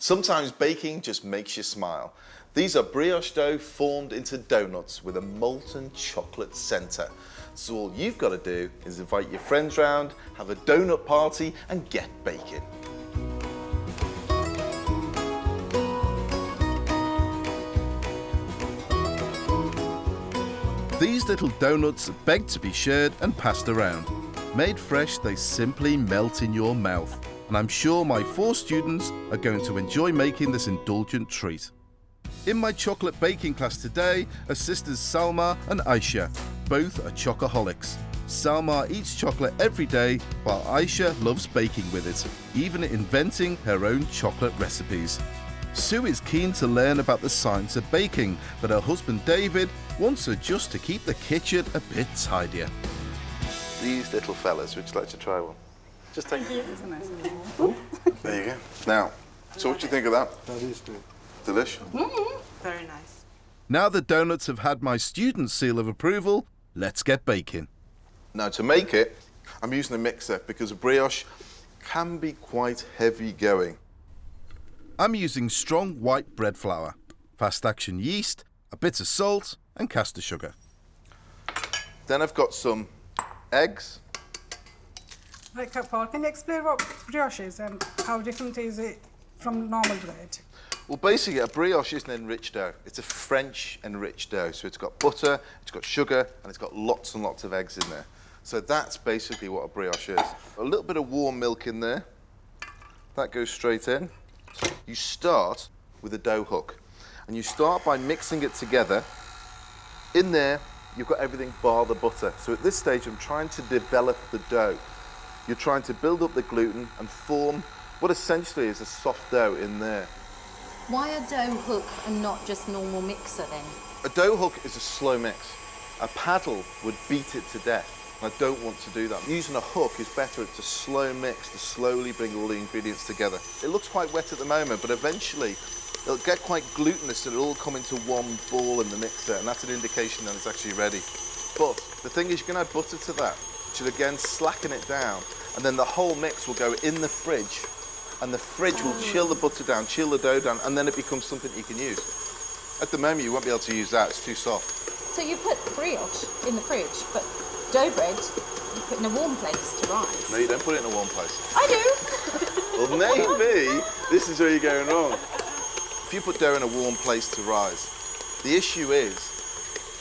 Sometimes baking just makes you smile. These are brioche dough formed into donuts with a molten chocolate centre. So all you've got to do is invite your friends round, have a donut party and get baking. These little donuts beg to be shared and passed around. Made fresh, they simply melt in your mouth. And I'm sure my 4 students are going to enjoy making this indulgent treat. In my chocolate baking class today are sisters Salma and Aisha. Both are chocoholics. Salma eats chocolate every day, while Aisha loves baking with it, even inventing her own chocolate recipes. Sue is keen to learn about the science of baking, but her husband David wants her just to keep the kitchen a bit tidier. These little fellas, would you like to try one? Just take it. There you go. Now, so what do you think of that? That is good. Delicious. Very nice. Now the donuts have had my student's seal of approval, let's get baking. Now to make it, I'm using a mixer because a brioche can be quite heavy going. I'm using strong white bread flour, fast action yeast, a bit of salt and caster sugar. Then I've got some eggs. Right, Paul, can you explain what brioche is and how different is it from normal bread? Well, basically, a brioche is an enriched dough. It's a French enriched dough. So it's got butter, it's got sugar, and it's got lots and lots of eggs in there. So that's basically what a brioche is. A little bit of warm milk in there. That goes straight in. You start with a dough hook. And you start by mixing it together. In there, you've got everything bar the butter. So at this stage, I'm trying to develop the dough. You're trying to build up the gluten and form what essentially is a soft dough in there. Why a dough hook and not just normal mixer then? A dough hook is a slow mix. A paddle would beat it to death. I don't want to do that. Using a hook is better. It's a slow mix to slowly bring all the ingredients together. It looks quite wet at the moment, but eventually it'll get quite glutinous and it'll all come into one ball in the mixer, and that's an indication that it's actually ready. But the thing is, you can add butter to that, which will again slacken it down, and then the whole mix will go in the fridge, and the fridge will chill the butter down, chill the dough down, and then it becomes something you can use. At the moment, you won't be able to use that, it's too soft. So you put brioche in the fridge, but dough bread you put in a warm place to rise. No, you don't put it in a warm place. I do. Well, maybe this is where you're going wrong. If you put dough in a warm place to rise, the issue is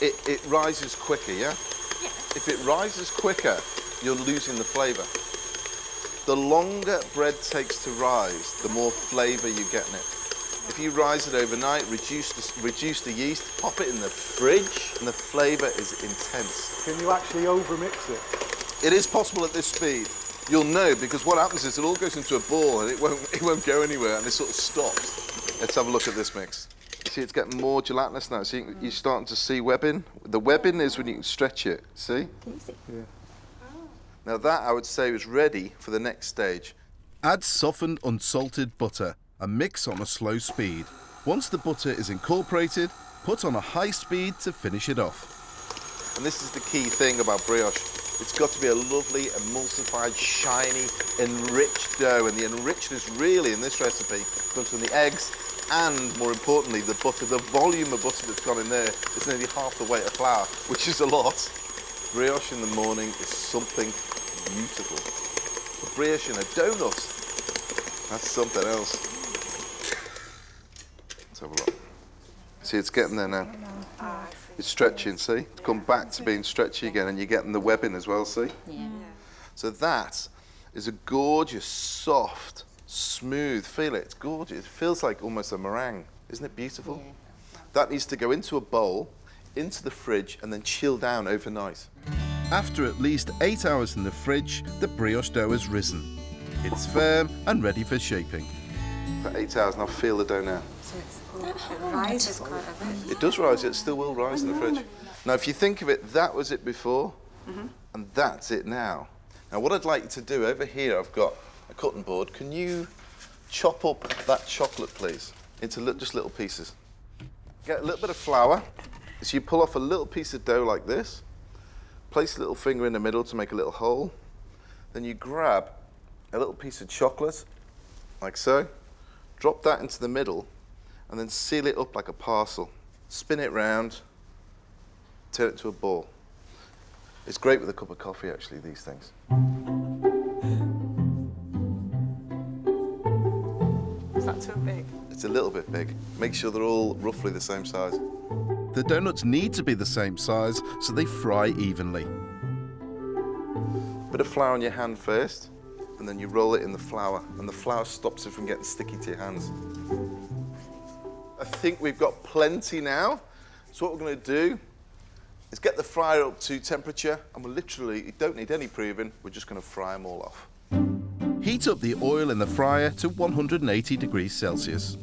it rises quicker, yeah? Yeah. If it rises quicker, you're losing the flavour. The longer bread takes to rise, the more flavour you get in it. If you rise it overnight, reduce the yeast, pop it in the fridge, and the flavour is intense. Can you actually over-mix it? It is possible at this speed. You'll know, because what happens is it all goes into a ball and it won't go anywhere, and it sort of stops. Let's have a look at this mix. See, it's getting more gelatinous now. See, you're starting to see webbing. The webbing is when you can stretch it. See? Can you see? Yeah. Now that, I would say, is ready for the next stage. Add softened unsalted butter and mix on a slow speed. Once the butter is incorporated, put on a high speed to finish it off. And this is the key thing about brioche. It's got to be a lovely, emulsified, shiny, enriched dough. And the enrichedness really in this recipe comes from the eggs and, more importantly, the butter. The volume of butter that's gone in there is nearly half the weight of flour, which is a lot. Brioche in the morning is something beautiful. A brioche in a donut, that's something else. Let's have a look. See, it's getting there now. It's stretching, see? It's come back to being stretchy again, and you're getting the webbing as well, see? Yeah. So that is a gorgeous, soft, smooth, feel it, it's gorgeous. It feels like almost a meringue. Isn't it beautiful? Yeah. That needs to go into a bowl, into the fridge, and then chill down overnight. After at least 8 hours in the fridge, the brioche dough has risen. It's firm and ready for shaping. For 8 hours, and I'll feel the dough now. It rises quite a bit. It does rise, it still will rise in the fridge. Now, if you think of it, that was it before, and that's it now. Now, what I'd like you to do, over here, I've got a cutting board. Can you chop up that chocolate, please, into just little pieces? Get a little bit of flour. So you pull off a little piece of dough like this, place a little finger in the middle to make a little hole. Then you grab a little piece of chocolate, like so, Drop that into the middle and then seal it up like a parcel. Spin it round, turn it to a ball. It's great with a cup of coffee, actually, these things. Is that too big? It's a little bit big. Make sure they're all roughly the same size. The donuts need to be the same size so they fry evenly. Bit of flour on your hand first, and then you roll it in the flour, and the flour stops it from getting sticky to your hands. I think we've got plenty now. So what we're going to do is get the fryer up to temperature, and you don't need any pre-oven, we're just going to fry them all off. Heat up the oil in the fryer to 180 degrees Celsius.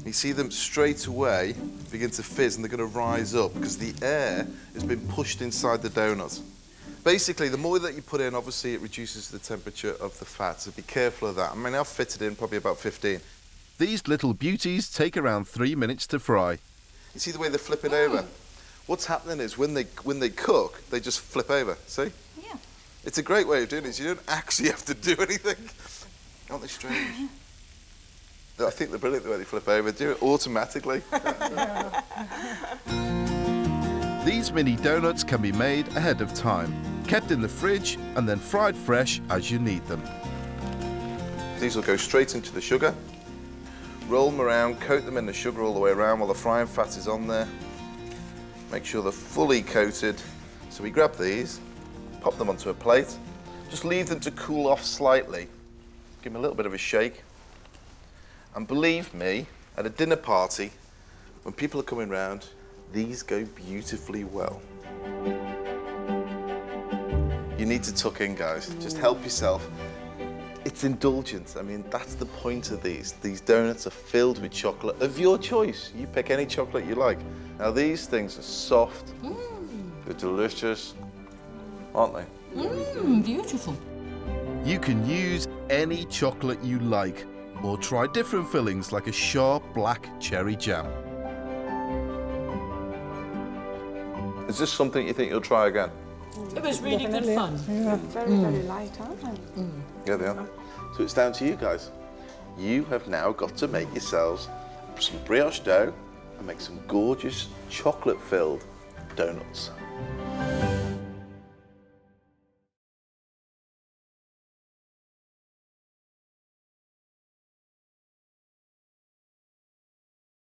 You see them straight away begin to fizz, and they're going to rise up because the air has been pushed inside the donuts. Basically, the more that you put in, obviously, it reduces the temperature of the fat, so be careful of that. I mean, I've fitted in probably about 15. These little beauties take around 3 minutes to fry. You see the way they're flipping over? What's happening is when they cook, they just flip over, see? Yeah. It's a great way of doing it. You don't actually have to do anything. Aren't they strange? I think they're brilliant the way they flip over. Do it automatically. These mini donuts can be made ahead of time, kept in the fridge and then fried fresh as you need them. These will go straight into the sugar. Roll them around, coat them in the sugar all the way around while the frying fat is on there. Make sure they're fully coated. So we grab these, pop them onto a plate. Just leave them to cool off slightly. Give them a little bit of a shake. And believe me, at a dinner party, when people are coming round, these go beautifully well. You need to tuck in, guys. Just help yourself. It's indulgent. I mean, that's the point of these. These donuts are filled with chocolate of your choice. You pick any chocolate you like. Now, these things are soft. They're delicious, aren't they? Beautiful. You can use any chocolate you like, or try different fillings like a sharp black cherry jam. Is this something you think you'll try again? It was really good fun. Yeah, very, very light, aren't they? Yeah, they are. So it's down to you guys. You have now got to make yourselves some brioche dough and make some gorgeous chocolate-filled donuts.